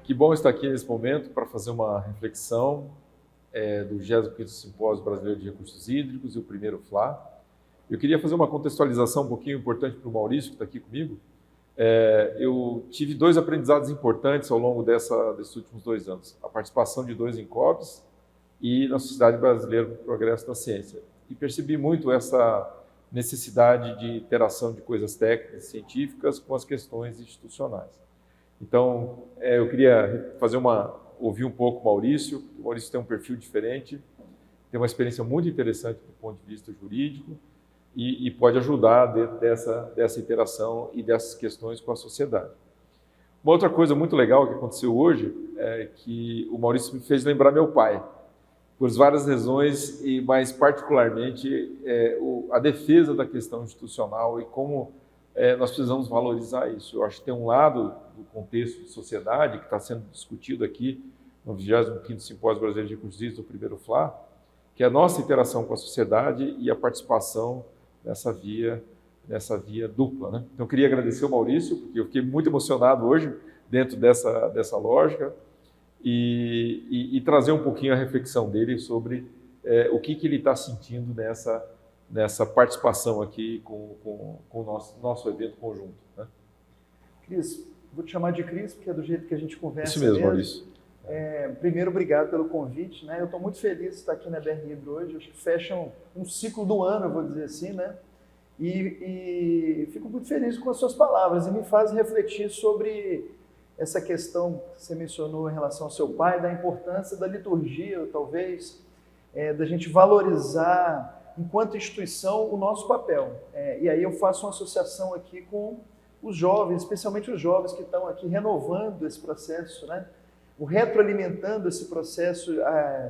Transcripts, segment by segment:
Que bom estar aqui nesse momento para fazer uma reflexão do 25º Simpósio Brasileiro de Recursos Hídricos e o primeiro FLA. Eu queria fazer uma contextualização um pouquinho importante para o Maurício, que está aqui comigo. Eu tive dois aprendizados importantes ao longo desses últimos 2 anos. A participação de 2 INCOBs e na Sociedade Brasileira para o Progresso da Ciência. E percebi muito essa necessidade de interação de coisas técnicas e científicas com as questões institucionais. Então, eu queria ouvir um pouco o Maurício. O Maurício tem um perfil diferente, tem uma experiência muito interessante do ponto de vista jurídico e pode ajudar dentro dessa interação e dessas questões com a sociedade. Uma outra coisa muito legal que aconteceu hoje é que o Maurício me fez lembrar meu pai, por várias razões, e mais particularmente a defesa da questão institucional e como nós precisamos valorizar isso. Eu acho que tem um lado do contexto de sociedade que está sendo discutido aqui no 25º Simpósio Brasileiro de Recursos Hídricos do primeiro FLA, que é a nossa interação com a sociedade e a participação nessa via dupla, né? Então, eu queria agradecer ao Maurício, porque eu fiquei muito emocionado hoje dentro dessa lógica e trazer um pouquinho a reflexão dele sobre o que ele está sentindo nessa participação aqui com o nosso evento conjunto, né? Cris, vou te chamar de Cris, porque é do jeito que a gente conversa. Isso mesmo, Maurício. Primeiro, obrigado pelo convite, né? Eu estou muito feliz de estar aqui na BR Hidro hoje. Acho que fecha um ciclo do ano, eu vou dizer assim, né? E fico muito feliz com as suas palavras e me faz refletir sobre essa questão que você mencionou em relação ao seu pai, da importância da liturgia, talvez, da gente valorizar, enquanto instituição, o nosso papel. E aí eu faço uma associação aqui com os jovens, especialmente os jovens que estão aqui renovando esse processo, né? Retroalimentando esse processo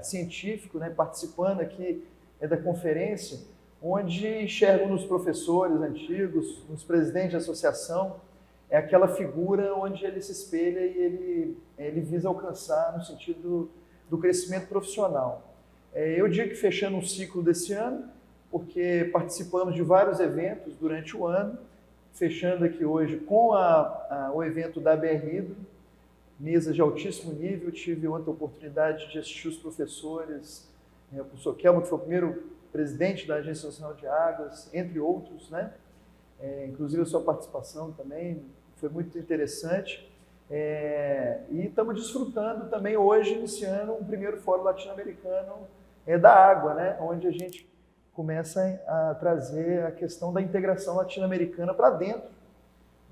científico, né? Participando aqui da conferência, onde enxergam nos professores antigos, nos presidentes de associação, aquela figura onde ele se espelha e ele visa alcançar no sentido do crescimento profissional. Eu digo que fechando um ciclo desse ano, porque participamos de vários eventos durante o ano, fechando aqui hoje com o evento da BR Hidro, mesas de altíssimo nível. Tive outra oportunidade de assistir os professores, o professor Kelmo, que foi o primeiro presidente da Agência Nacional de Águas, entre outros, né? Inclusive a sua participação também foi muito interessante. E estamos desfrutando também hoje, iniciando um primeiro fórum latino-americano da água, né? Onde a gente começa a trazer a questão da integração latino-americana para dentro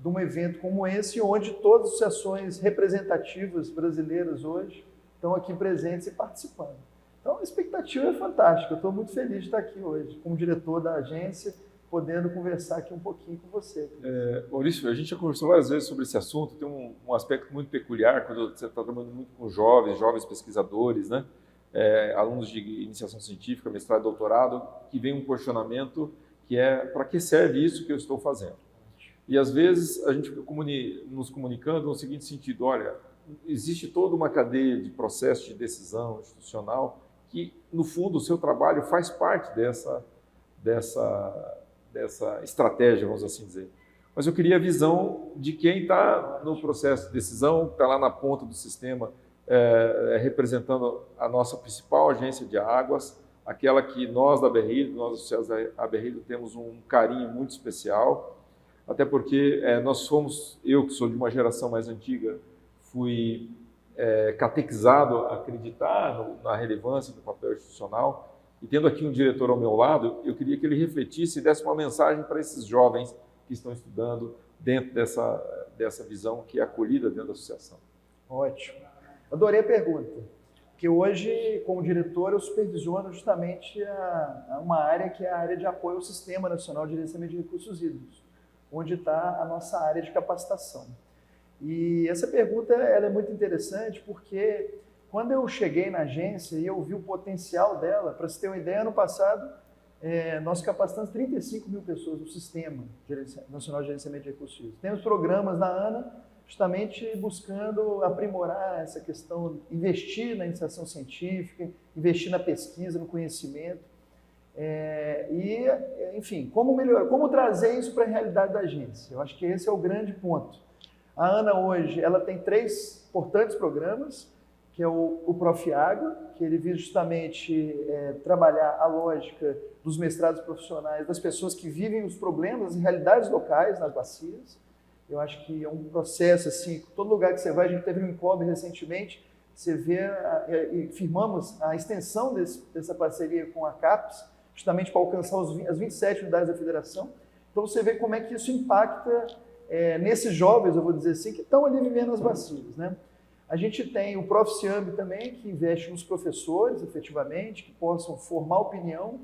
de um evento como esse, onde todas as associações representativas brasileiras hoje estão aqui presentes e participando. Então, a expectativa é fantástica. Eu estou muito feliz de estar aqui hoje, como diretor da agência, podendo conversar aqui um pouquinho com você. Maurício, a gente já conversou várias vezes sobre esse assunto. Tem um aspecto muito peculiar quando você está trabalhando muito com jovens pesquisadores, né? Alunos de iniciação científica, mestrado e doutorado, que vem um questionamento que para que serve isso que eu estou fazendo? E às vezes a gente fica nos comunicando no seguinte sentido: olha, existe toda uma cadeia de processo de decisão institucional que, no fundo, o seu trabalho faz parte dessa estratégia, vamos assim dizer. Mas eu queria a visão de quem está no processo de decisão, está lá na ponta do sistema, representando a nossa principal agência de águas, aquela que nós da BR Hidro, nós associados à BR Hidro, temos um carinho muito especial, até porque eu que sou de uma geração mais antiga, fui catequizado a acreditar na relevância do papel institucional, e tendo aqui um diretor ao meu lado, eu queria que ele refletisse e desse uma mensagem para esses jovens que estão estudando dentro dessa visão que é acolhida dentro da associação. Ótimo. Adorei a pergunta, porque hoje, como diretor, eu supervisiono justamente uma área que é a área de apoio ao Sistema Nacional de Gerenciamento de Recursos Hídricos, onde está a nossa área de capacitação. E essa pergunta ela é muito interessante porque quando eu cheguei na agência e eu vi o potencial dela, para você ter uma ideia, ano passado nós capacitamos 35 mil pessoas no Sistema Nacional de Gerenciamento de Recursos Hídricos. Temos programas na ANA justamente buscando aprimorar essa questão, investir na iniciação científica, investir na pesquisa, no conhecimento. Enfim, como trazer isso para a realidade da agência? Eu acho que esse é o grande ponto. A ANA hoje ela tem 3 importantes programas, que é o Prof. Água, que ele visa justamente trabalhar a lógica dos mestrados profissionais, das pessoas que vivem os problemas e realidades locais nas bacias. Eu acho que é um processo, assim, todo lugar que você vai, a gente teve um INCOB recentemente, você vê e firmamos a extensão dessa parceria com a CAPES, justamente para alcançar as 27 unidades da federação. Então você vê como é que isso impacta nesses jovens, eu vou dizer assim, que estão ali vivendo as bacias, né? A gente tem o Prof. Ciambi também, que investe nos professores, efetivamente, que possam formar opinião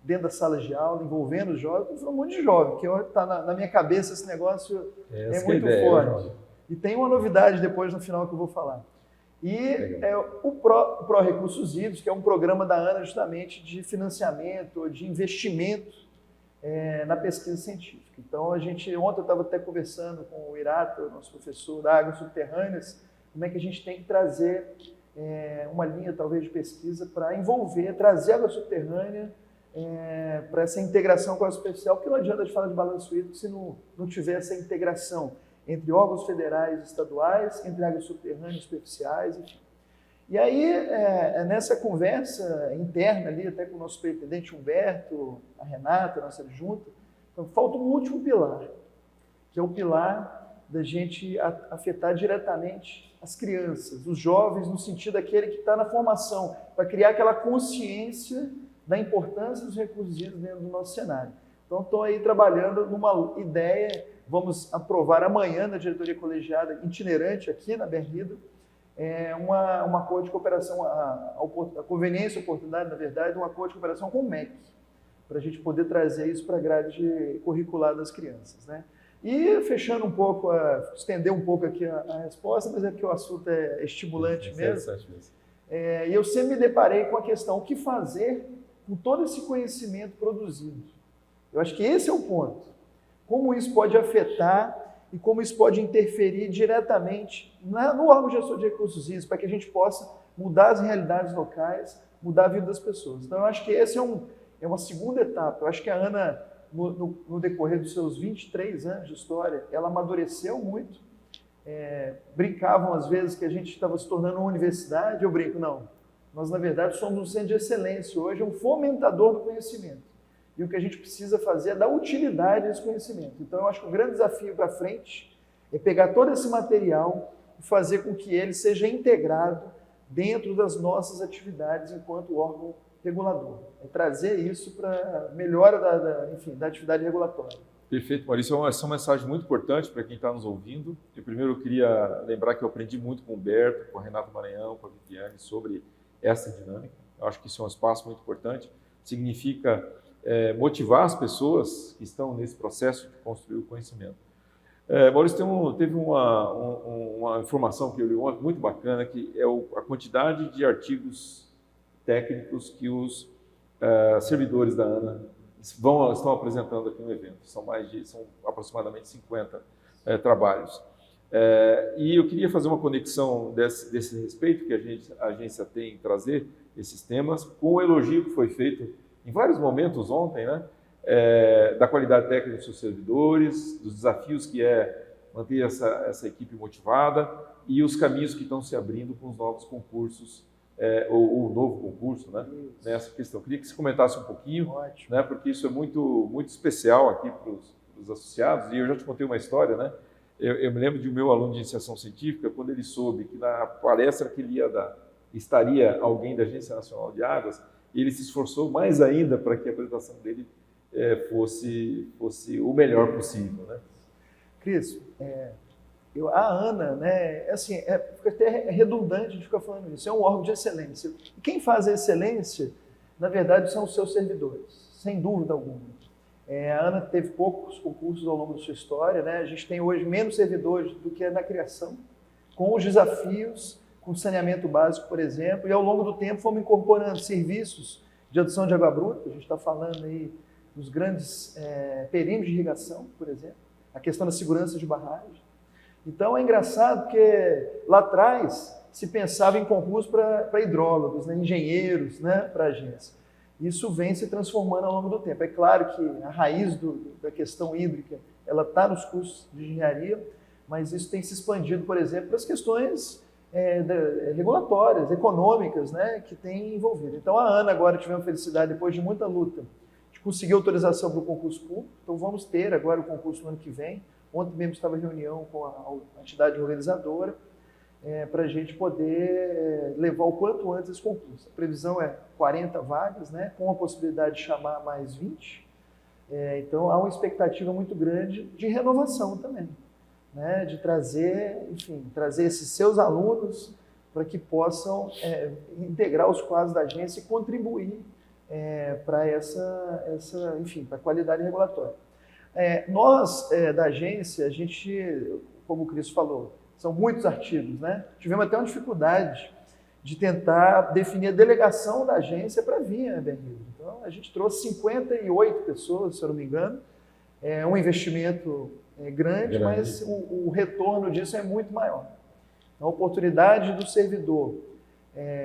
dentro das salas de aula, envolvendo os jovens. Estou falando um monte de jovem, que está na minha cabeça esse negócio é muito forte. E tem uma novidade depois no final que eu vou falar. E o Pro Recursos Hídricos, que é um programa da ANA justamente de financiamento, de investimento na pesquisa científica. Então, ontem eu estava até conversando com o Irata, o nosso professor da Águas Subterrâneas, como é que a gente tem que trazer uma linha, talvez, de pesquisa para envolver, trazer a água subterrânea para essa integração com a superficial, porque não adianta de falar de balanço hídrico se não tiver essa integração entre órgãos federais e estaduais, entre águas subterrâneas e superficiais, enfim. E aí, nessa conversa interna ali, até com o nosso superintendente Humberto, a Renata, a nossa adjunta, falta um último pilar, que é o pilar da gente afetar diretamente as crianças, os jovens, no sentido daquele que está na formação, para criar aquela consciência da importância dos recursos hídricos dentro do nosso cenário. Então, estou aí trabalhando numa ideia, vamos aprovar amanhã na diretoria colegiada itinerante aqui na BR-Hidro, um acordo de cooperação, a conveniência, a oportunidade, na verdade, um acordo de cooperação com o MEC, para a gente poder trazer isso para a grade curricular das crianças, né? E fechando um pouco, estender um pouco aqui a resposta, mas é porque o assunto é estimulante mesmo. E eu sempre me deparei com a questão, o que fazer com todo esse conhecimento produzido? Eu acho que esse é o ponto. Como isso pode afetar e como isso pode interferir diretamente no órgão gestor de recursos hídricos, para que a gente possa mudar as realidades locais, mudar a vida das pessoas. Então, eu acho que esse é uma segunda etapa. Eu acho que a ANA, no decorrer dos seus 23 anos de história, ela amadureceu muito. Brincavam às vezes que a gente estava se tornando uma universidade, eu brinco, não. Nós, na verdade, somos um centro de excelência hoje, um fomentador do conhecimento. E o que a gente precisa fazer é dar utilidade a esse conhecimento. Então, eu acho que o grande desafio para frente é pegar todo esse material e fazer com que ele seja integrado dentro das nossas atividades enquanto órgão regulador. É trazer isso para melhora da atividade regulatória. Perfeito, Maurício. Essa é uma mensagem muito importante para quem está nos ouvindo. Primeiro, eu queria lembrar que eu aprendi muito com o Humberto, com a Renata Maranhão, com a Viviane, sobre essa dinâmica. Eu acho que isso é um espaço muito importante. Significa motivar as pessoas que estão nesse processo de construir o conhecimento. Maurício, teve uma informação que eu li ontem, muito bacana, que é a quantidade de artigos técnicos que os servidores da ANA estão apresentando aqui no evento. São aproximadamente 50 trabalhos. E eu queria fazer uma conexão desse respeito que a agência tem em trazer esses temas, com o elogio que foi feito em vários momentos ontem, né, da qualidade técnica dos seus servidores, dos desafios que é manter essa equipe motivada e os caminhos que estão se abrindo com os novos concursos, ou o novo concurso, né, nessa questão. Queria que você comentasse um pouquinho, né, porque isso é muito, muito especial aqui para os associados, e eu já te contei uma história, né? Eu me lembro de um meu aluno de iniciação científica, quando ele soube que na palestra que ele ia dar estaria alguém da Agência Nacional de Águas, ele se esforçou mais ainda para que a apresentação dele fosse o melhor possível, né? Cris, a ANA, né, assim, fica até redundante de ficar falando isso, é um órgão de excelência. E quem faz a excelência, na verdade, são os seus servidores, sem dúvida alguma. A ANA teve poucos concursos ao longo da sua história, né? A gente tem hoje menos servidores do que na criação, com os desafios, com saneamento básico, por exemplo, e ao longo do tempo fomos incorporando serviços de adição de água bruta, a gente está falando aí dos grandes perímetros de irrigação, por exemplo, a questão da segurança de barragem. Então é engraçado porque lá atrás se pensava em concurso para hidrólogos, né? Engenheiros, né? Para a agência. Isso vem se transformando ao longo do tempo. É claro que a raiz da questão hídrica ela está nos cursos de engenharia, mas isso tem se expandido, por exemplo, para as questões regulatórias, econômicas, né, que tem envolvido. Então, a Ana agora tivemos a felicidade, depois de muita luta, de conseguir autorização para o concurso público. Então, vamos ter agora o concurso no ano que vem. Ontem mesmo estava em reunião com a entidade organizadora para a gente poder levar o quanto antes esse concurso. A previsão é 40 vagas, né, com a possibilidade de chamar mais 20. Então, há uma expectativa muito grande de renovação também, né, de trazer, enfim, trazer esses seus alunos para que possam integrar os quadros da agência e contribuir para enfim, para a qualidade regulatória. Nós, da agência, a gente, como o Cris falou, são muitos artigos, né? Tivemos até uma dificuldade de tentar definir a delegação da agência para vir a BR. Então, a gente trouxe 58 pessoas, se eu não me engano, um investimento grande, mas o retorno disso é muito maior. Então, a oportunidade do servidor,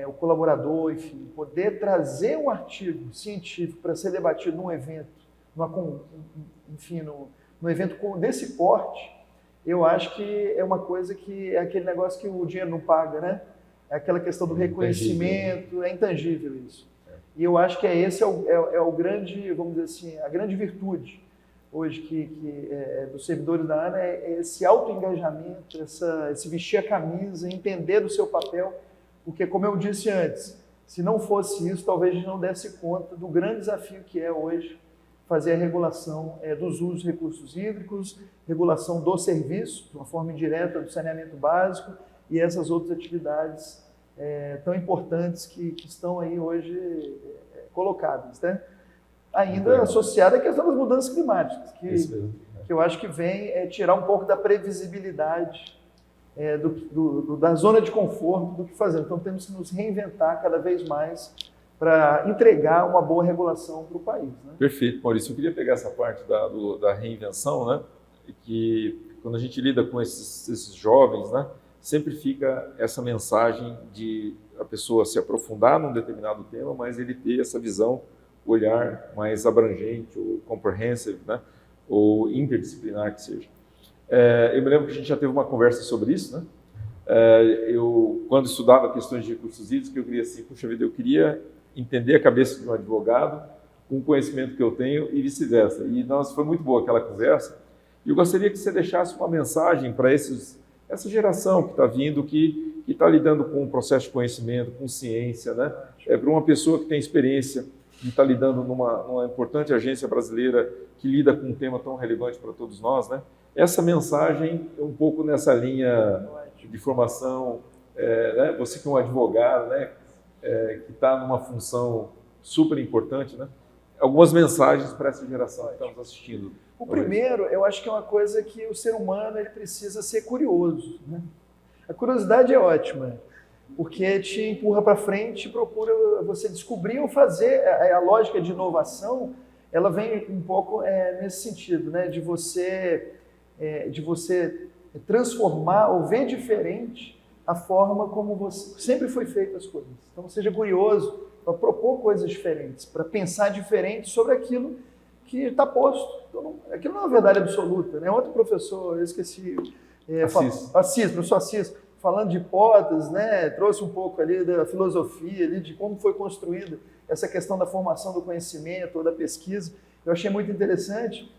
o colaborador, enfim, poder trazer um artigo científico para ser debatido num evento, enfim, num evento desse porte, eu acho que é uma coisa que é aquele negócio que o dinheiro não paga, né? É aquela questão do reconhecimento, é intangível isso. E eu acho que esse é o grande, vamos dizer assim, a grande virtude hoje dos servidores da ANA, é esse autoengajamento, esse vestir a camisa, entender o seu papel, porque, como eu disse antes, se não fosse isso, talvez a gente não desse conta do grande desafio que é hoje fazer a regulação dos usos de recursos hídricos, regulação do serviço, de uma forma indireta do saneamento básico e essas outras atividades tão importantes que estão aí hoje colocadas, né? Ainda associada à questão das mudanças climáticas, que eu acho que vem tirar um pouco da previsibilidade da zona de conforto do que fazer. Então, temos que nos reinventar cada vez mais para entregar uma boa regulação para o país, né? Perfeito, Maurício. Eu queria pegar essa parte da reinvenção, né? Que quando a gente lida com esses jovens, né, sempre fica essa mensagem de a pessoa se aprofundar num determinado tema, mas ele ter essa visão, olhar mais abrangente, ou comprehensive, né, ou interdisciplinar que seja. Eu me lembro que a gente já teve uma conversa sobre isso, né? Eu, quando estudava questões de recursos hídricos, eu queria assim, puxa vida, eu queria entender a cabeça de um advogado com o conhecimento que eu tenho e vice-versa. E, nossa, foi muito boa aquela conversa. E eu gostaria que você deixasse uma mensagem para essa geração que está vindo, que está lidando com o processo de conhecimento, com ciência, né? Para uma pessoa que tem experiência e está lidando numa importante agência brasileira que lida com um tema tão relevante para todos nós, né? Essa mensagem é um pouco nessa linha de formação, né? Você que é um advogado, né? Que está numa função super importante, né? Algumas mensagens para essa geração que está nos assistindo. O primeiro, eu acho que é uma coisa que o ser humano ele precisa ser curioso, né? A curiosidade é ótima, porque te empurra para frente, procura você descobrir ou fazer. A lógica de inovação, ela vem um pouco nesse sentido, né? De você transformar ou ver diferente a forma como sempre foi feito as coisas. Então, seja curioso para propor coisas diferentes, para pensar diferente sobre aquilo que está posto. Então, aquilo não é uma verdade absoluta, né? Outro professor, eu esqueci, professor Assis, falando de hipóteses, né? Trouxe um pouco ali da filosofia, ali, de como foi construída essa questão da formação do conhecimento ou da pesquisa. Eu achei muito interessante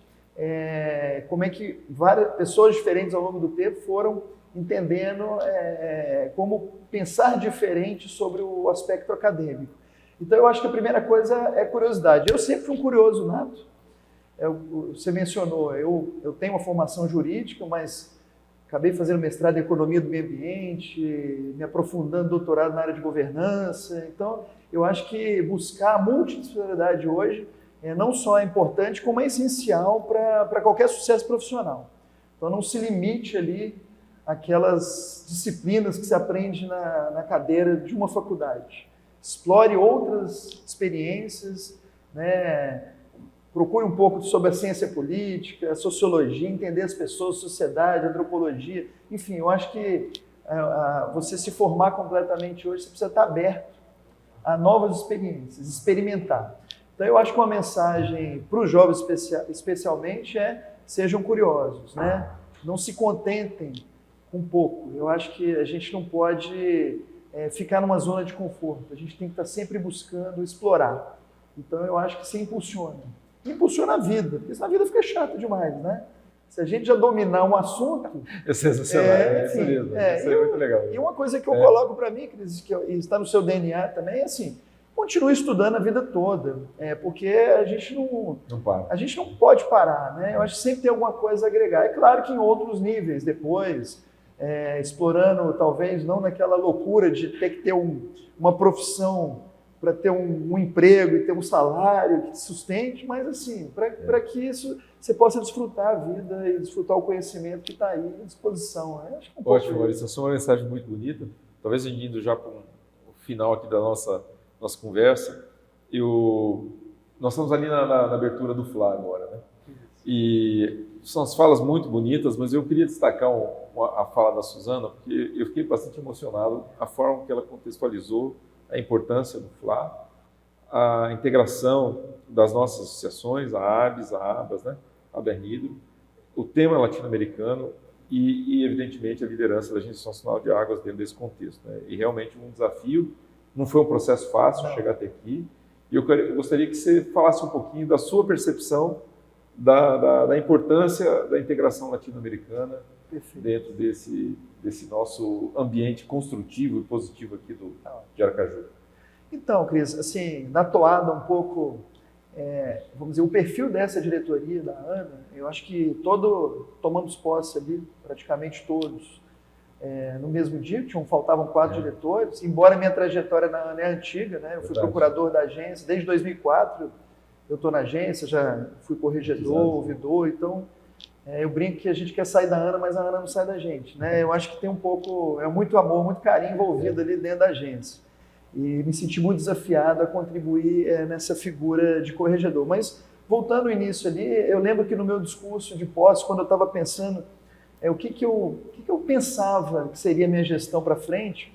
como é que várias pessoas diferentes ao longo do tempo foram entendendo como pensar diferente sobre o aspecto acadêmico. Então, eu acho que a primeira coisa é curiosidade. Eu sempre fui um curioso nato. Você mencionou, eu tenho uma formação jurídica, mas acabei fazendo mestrado em Economia do Meio Ambiente, me aprofundando doutorado na área de governança. Então, eu acho que buscar a multidisciplinaridade hoje não só é importante, como é essencial para qualquer sucesso profissional. Então, não se limite ali àquelas disciplinas que se aprende na cadeira de uma faculdade. Explore outras experiências, né? Procure um pouco sobre a ciência política, a sociologia, entender as pessoas, a sociedade, a antropologia. Enfim, eu acho que você se formar completamente hoje, você precisa estar aberto a novas experiências, experimentar. Então, eu acho que uma mensagem para os jovens especialmente sejam curiosos, né? não se contentem com pouco. Eu acho que a gente não pode ficar numa zona de conforto. A gente tem que estar sempre buscando explorar. Então, eu acho que isso impulsiona. Impulsiona a vida, porque senão a vida fica chata demais, né? Se a gente já dominar um assunto... É sensacional, é isso mesmo. Isso é muito legal. E uma coisa que eu coloco para mim, Cris, que está no seu DNA também, é assim, continue estudando a vida toda, porque a gente não para. A gente não pode parar, né? Eu acho que sempre tem alguma coisa a agregar. É claro que em outros níveis, depois, explorando, talvez, não naquela loucura de ter que ter uma profissão para ter um emprego e ter um salário que te sustente, mas assim, para que isso você possa desfrutar a vida e desfrutar o conhecimento que está aí à disposição. Né? Acho que Ótimo, Maurício, essa é uma mensagem muito bonita. Talvez indo já para o final aqui da nossa conversa, nós estamos ali na abertura do FLA agora, né? E são as falas muito bonitas, mas eu queria destacar a fala da Suzana, porque eu fiquei bastante emocionado a forma que ela contextualizou a importância do FLA, a integração das nossas associações, a ABS, a ABAS, né? A Bernhidro, o tema latino-americano e, evidentemente, a liderança da Agência Nacional de Águas dentro desse contexto. Né? E realmente um desafio, não foi um processo fácil chegar até aqui, e eu gostaria que você falasse um pouquinho da sua percepção da importância da integração latino-americana dentro desse nosso ambiente construtivo e positivo aqui de Aracaju. Então, Cris, assim, na toada um pouco, vamos dizer, o perfil dessa diretoria da ANA, eu acho que tomamos posse ali, praticamente todos, no mesmo dia, faltavam 4 diretores, embora minha trajetória na ANA é antiga, né? Eu fui procurador da agência, desde 2004 eu estou na agência, já fui corregedor, ouvidor, então eu brinco que a gente quer sair da ANA, mas a ANA não sai da gente, né? Eu acho que tem um pouco, muito amor, muito carinho envolvido ali dentro da agência. E me senti muito desafiado a contribuir nessa figura de corregedor. Mas, voltando ao início ali, eu lembro que no meu discurso de posse, quando eu estava pensando o que eu pensava que seria a minha gestão para frente,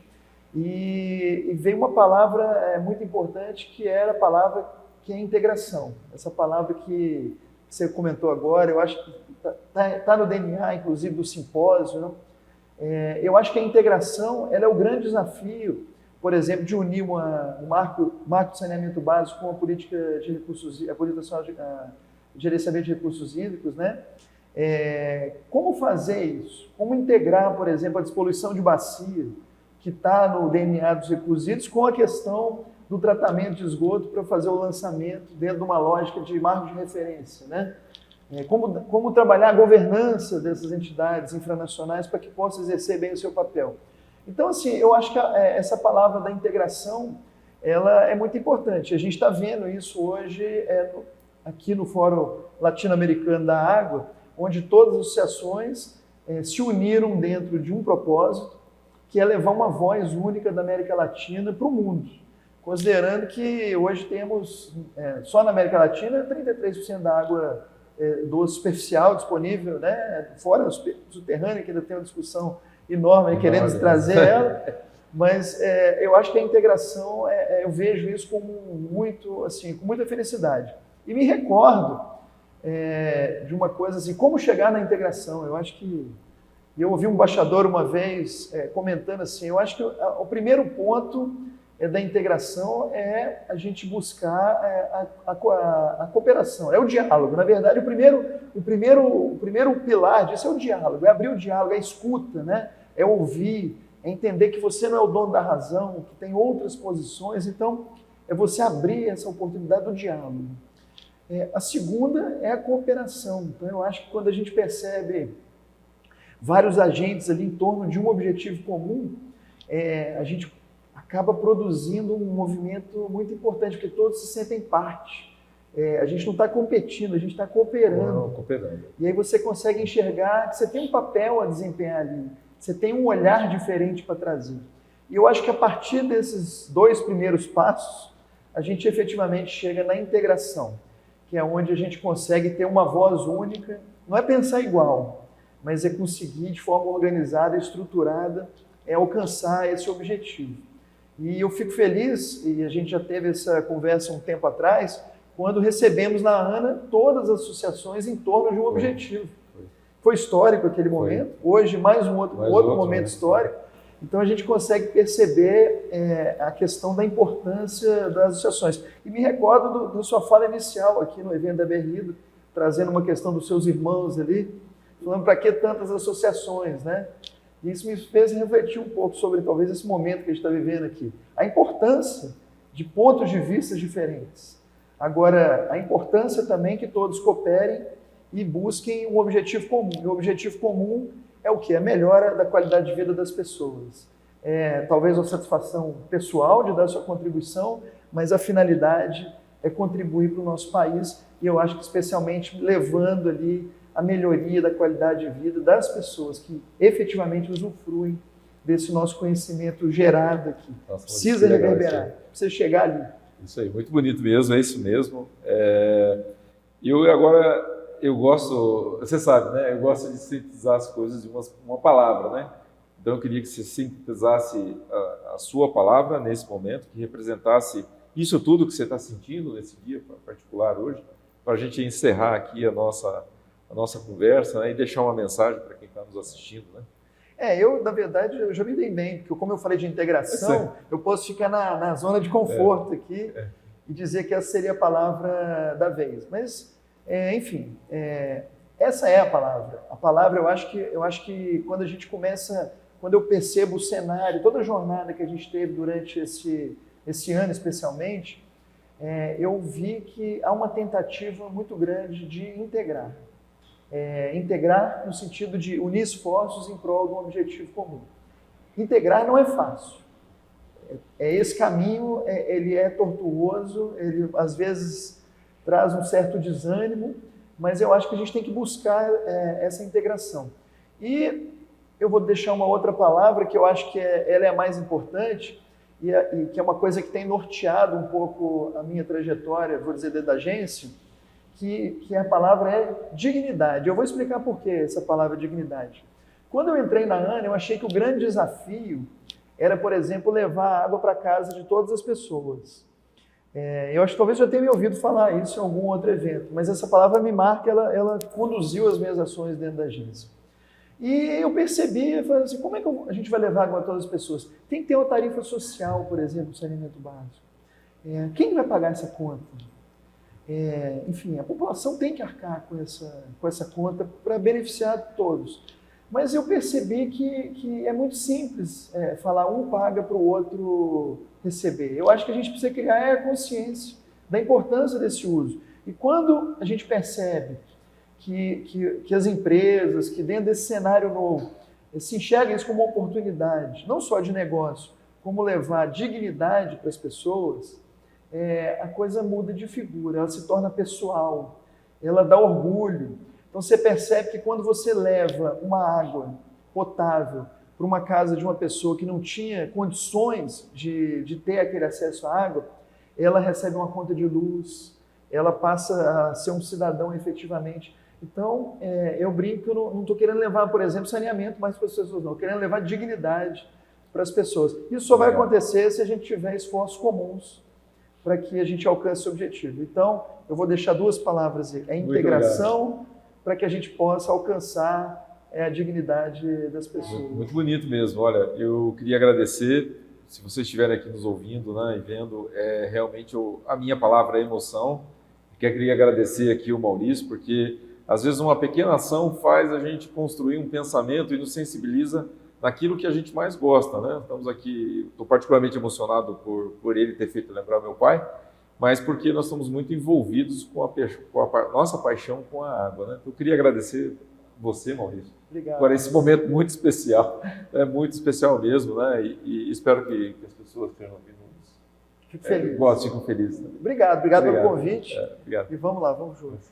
e veio uma palavra muito importante, que era a palavra que é integração. Essa palavra que você comentou agora, eu acho que está no DNA, inclusive, do simpósio. Não? Eu acho que a integração ela é o grande desafio, por exemplo, de unir um marco de saneamento básico com a política de recursos, a política nacional de gerenciamento de recursos hídricos, né? Como fazer isso? Como integrar, por exemplo, a despoluição de bacia, que está no DNA dos recursos hídricos, com a questão do tratamento de esgoto para fazer o lançamento dentro de uma lógica de marco de referência, né? Como trabalhar a governança dessas entidades infranacionais para que possa exercer bem o seu papel. Então, assim, eu acho que essa palavra da integração, ela é muito importante. A gente está vendo isso hoje aqui no Fórum Latino-Americano da Água, onde todas as associações se uniram dentro de um propósito, que é levar uma voz única da América Latina para o mundo. Considerando que hoje temos, só na América Latina, 33% da água doce superficial disponível, né? Fora o subterrâneo, que ainda tem uma discussão enorme, querendo trazer ela, mas eu acho que a integração, eu vejo isso como muito, assim, com muita felicidade. E me recordo de uma coisa assim, como chegar na integração. Eu acho que, eu ouvi um embaixador uma vez comentando assim, eu acho que o primeiro ponto da integração é a gente buscar a cooperação, é o diálogo. Na verdade, o primeiro pilar disso é o diálogo, é abrir o diálogo, é a escuta, né? É ouvir, é entender que você não é o dono da razão, que tem outras posições, então é você abrir essa oportunidade do diálogo. A segunda é a cooperação. Então eu acho que quando a gente percebe vários agentes ali em torno de um objetivo comum, a gente acaba produzindo um movimento muito importante, porque todos se sentem parte. A gente não está competindo, a gente está cooperando. E aí você consegue enxergar que você tem um papel a desempenhar ali, você tem um olhar diferente para trazer. E eu acho que a partir desses 2 primeiros passos, a gente efetivamente chega na integração, que é onde a gente consegue ter uma voz única, não é pensar igual, mas é conseguir de forma organizada, estruturada, alcançar esse objetivo. E eu fico feliz, e a gente já teve essa conversa um tempo atrás, quando recebemos na ANA todas as associações em torno de um objetivo. Foi histórico aquele momento, hoje mais um outro momento histórico. Então a gente consegue perceber a questão da importância das associações. E me recordo da sua fala inicial aqui no evento da Berrido, trazendo uma questão dos seus irmãos ali, falando para que tantas associações, né? E isso me fez refletir um pouco sobre talvez esse momento que a gente está vivendo aqui. A importância de pontos de vista diferentes. Agora, a importância também que todos cooperem e busquem um objetivo comum. E o objetivo comum é o quê? A melhora da qualidade de vida das pessoas. Talvez a satisfação pessoal de dar sua contribuição, mas a finalidade é contribuir para o nosso país, e eu acho que especialmente levando ali a melhoria da qualidade de vida das pessoas que efetivamente usufruem desse nosso conhecimento gerado aqui. Nossa, precisa reverberar, precisa chegar ali. Isso aí, muito bonito mesmo, é isso mesmo. Eu gosto, você sabe, né? Eu gosto de sintetizar as coisas em uma palavra, né? Então eu queria que você sintetizasse a sua palavra nesse momento, que representasse isso tudo que você está sentindo nesse dia particular hoje, para a gente encerrar aqui a nossa conversa, né? E deixar uma mensagem para quem está nos assistindo, né? Na verdade, eu já me dei bem, porque como eu falei de integração, eu posso ficar na zona de conforto aqui e dizer que essa seria a palavra da vez. Mas, enfim, essa é a palavra. A palavra, eu acho que quando a gente começa, quando eu percebo o cenário, toda a jornada que a gente teve durante esse ano especialmente, eu vi que há uma tentativa muito grande de integrar. Integrar no sentido de unir esforços em prol de um objetivo comum. Integrar não é fácil. Esse caminho, ele é tortuoso, ele às vezes traz um certo desânimo, mas eu acho que a gente tem que buscar essa integração. E eu vou deixar uma outra palavra que eu acho que ela é a mais importante e que é uma coisa que tem norteado um pouco a minha trajetória, vou dizer, dentro da agência, que a palavra é dignidade. Eu vou explicar por que essa palavra dignidade. Quando eu entrei na ANA, eu achei que o grande desafio era, por exemplo, levar água para casa de todas as pessoas. Eu acho que talvez já tenha me ouvido falar isso em algum outro evento, mas essa palavra me marca, ela conduziu as minhas ações dentro da agência. E eu percebi, eu falei assim, como é que a gente vai levar água a todas as pessoas? Tem que ter uma tarifa social, por exemplo, de saneamento básico. Quem vai pagar essa conta? Enfim, a população tem que arcar com essa conta para beneficiar todos. Mas eu percebi que é muito simples falar um paga para o outro receber. Eu acho que a gente precisa criar a consciência da importância desse uso. E quando a gente percebe que as empresas, que dentro desse cenário novo, se enxergam isso como uma oportunidade, não só de negócio, como levar dignidade para as pessoas, a coisa muda de figura, ela se torna pessoal, ela dá orgulho. Então você percebe que quando você leva uma água potável para uma casa de uma pessoa que não tinha condições de ter aquele acesso à água, ela recebe uma conta de luz, ela passa a ser um cidadão efetivamente. Então, eu brinco que eu não estou querendo levar, por exemplo, saneamento mais para as pessoas, não. Eu querendo levar dignidade para as pessoas. Isso só vai acontecer se a gente tiver esforços comuns para que a gente alcance esse objetivo. Então, eu vou deixar duas palavras aí. A integração para que a gente possa alcançar a dignidade das pessoas. Muito bonito mesmo. Olha, eu queria agradecer, se vocês estiverem aqui nos ouvindo, né, e vendo, realmente a minha palavra é emoção. Queria agradecer aqui o Maurício, porque às vezes uma pequena ação faz a gente construir um pensamento e nos sensibiliza naquilo que a gente mais gosta, né? Estamos aqui, estou particularmente emocionado por ele ter feito lembrar meu pai, mas porque nós estamos muito envolvidos com a nossa paixão com a água, né? Então, eu queria agradecer você, Maurício, Obrigado, por esse momento muito especial, muito especial mesmo, né? E espero que as pessoas tenham ouvido isso. Fico feliz. Fico feliz. Obrigado pelo convite. Obrigado. E vamos lá, vamos juntos.